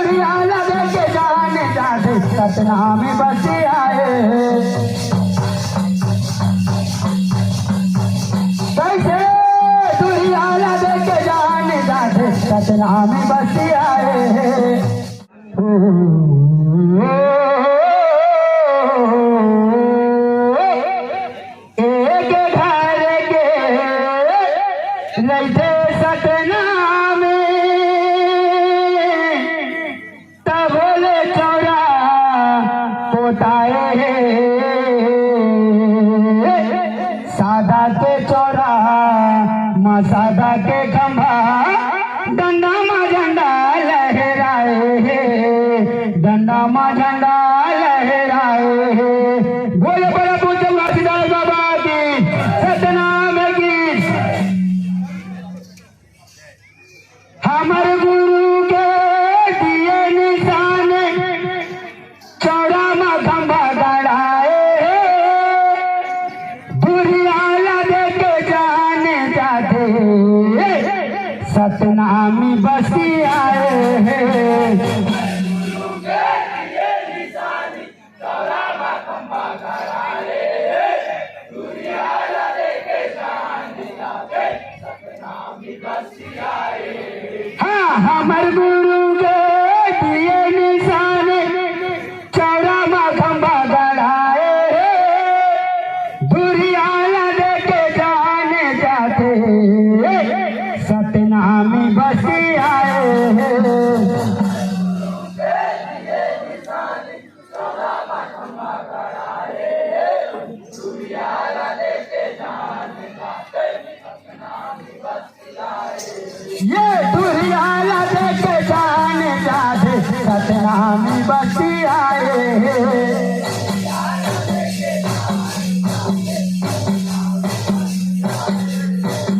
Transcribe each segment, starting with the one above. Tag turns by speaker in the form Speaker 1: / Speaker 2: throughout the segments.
Speaker 1: दुनियाला देके जाने जाते सतना में बस आए। कैसे दुनियाला देके जाने जाते सतना में बस आए। एक घर के रहते सतना में तब बोले चौरा पोताए सादा के चौरा माँ सादा के खंभा डंडा माँ झंडा लहराए डंडा माँ झंडा लहराए। बोले बड़ा पूछो घासीदास बाबा की सतनाम की। हमारे गुरु के दिए निशान चौड़ा माँ खंभा गड़ाए दुनियाला देके जाने जाते सतनामी बसी आए। हाँ हमारे गुरु के दिए निशान चौड़ा माँ खंभा गड़ाए दुनियाला देके जाने जाते सतनामी बसी आए। ये दुनियाला देके जाने जाते सतनामी बसी आए।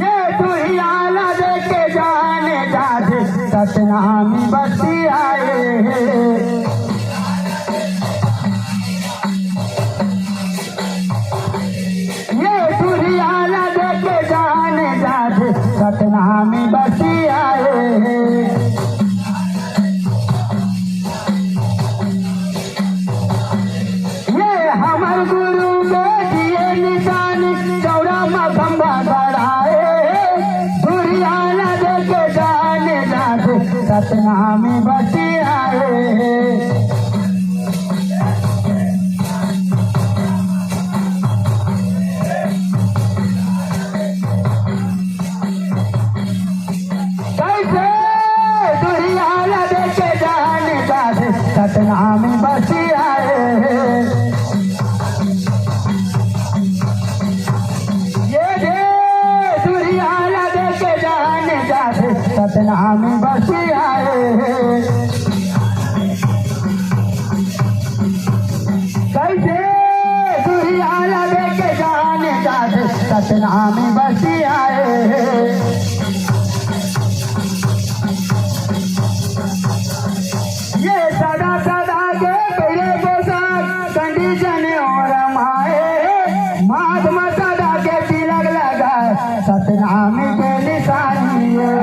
Speaker 1: ये दुनियाला देके जाने जाते सतनामी बसी आए। ये दुनियाला देके जाने जाते सतनामी बसी आए। ये हमारे गुरु के दिए निशान चौड़ा माँ खंभा गड़ाए दुनियाला देके जाने जाते सतनामी बसी आए। सतनामी बसी आए। ये दे दुनियाला देके जाने जाते सतनामी बसी आए। कैसे दुनियाला देके जाने जाते सतनामी बसी आए। ये सदा सदा के पहले पोशाक कंडीशन और माए महात्मा सदा के तिलक लगाए सतनामी के निशानी है।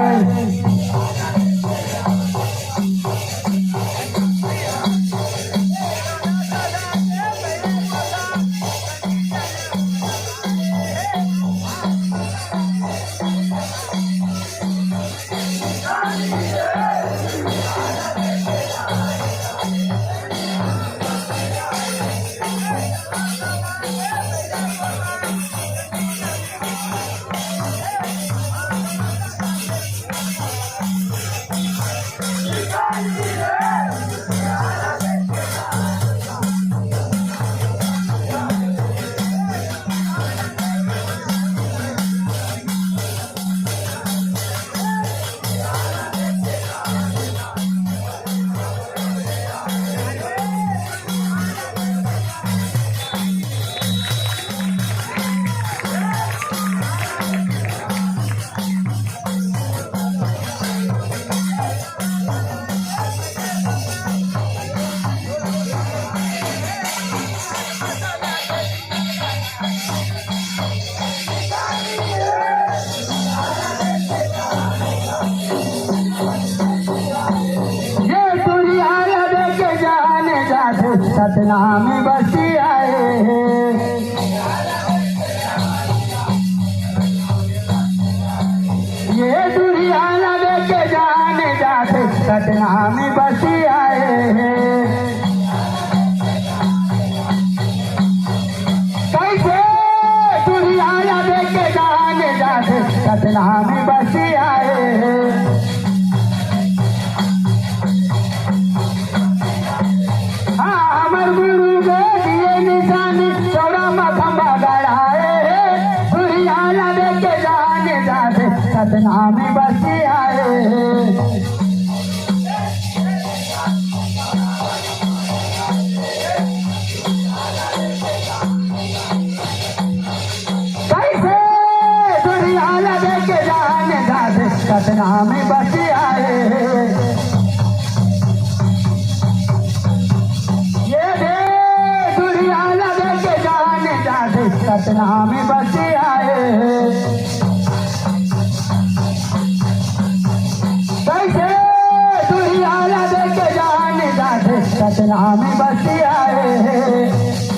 Speaker 1: सतना में बस आए ये दुनिया न देखे जाने जाते सतना में बस आए कैसे दुनिया न देखे जाने जाते सतना में बस आए अमर गुरु के दिए निशानी चौड़ा मखंबा गड़ाए दुनिया न देखे जाने जाते सतना में बस आए कैसे दुनिया न देखे जाने जाते सतना में बस आए सतना में बस आए कैसे दुनिया न देखे जाने जाते सतना में बस आए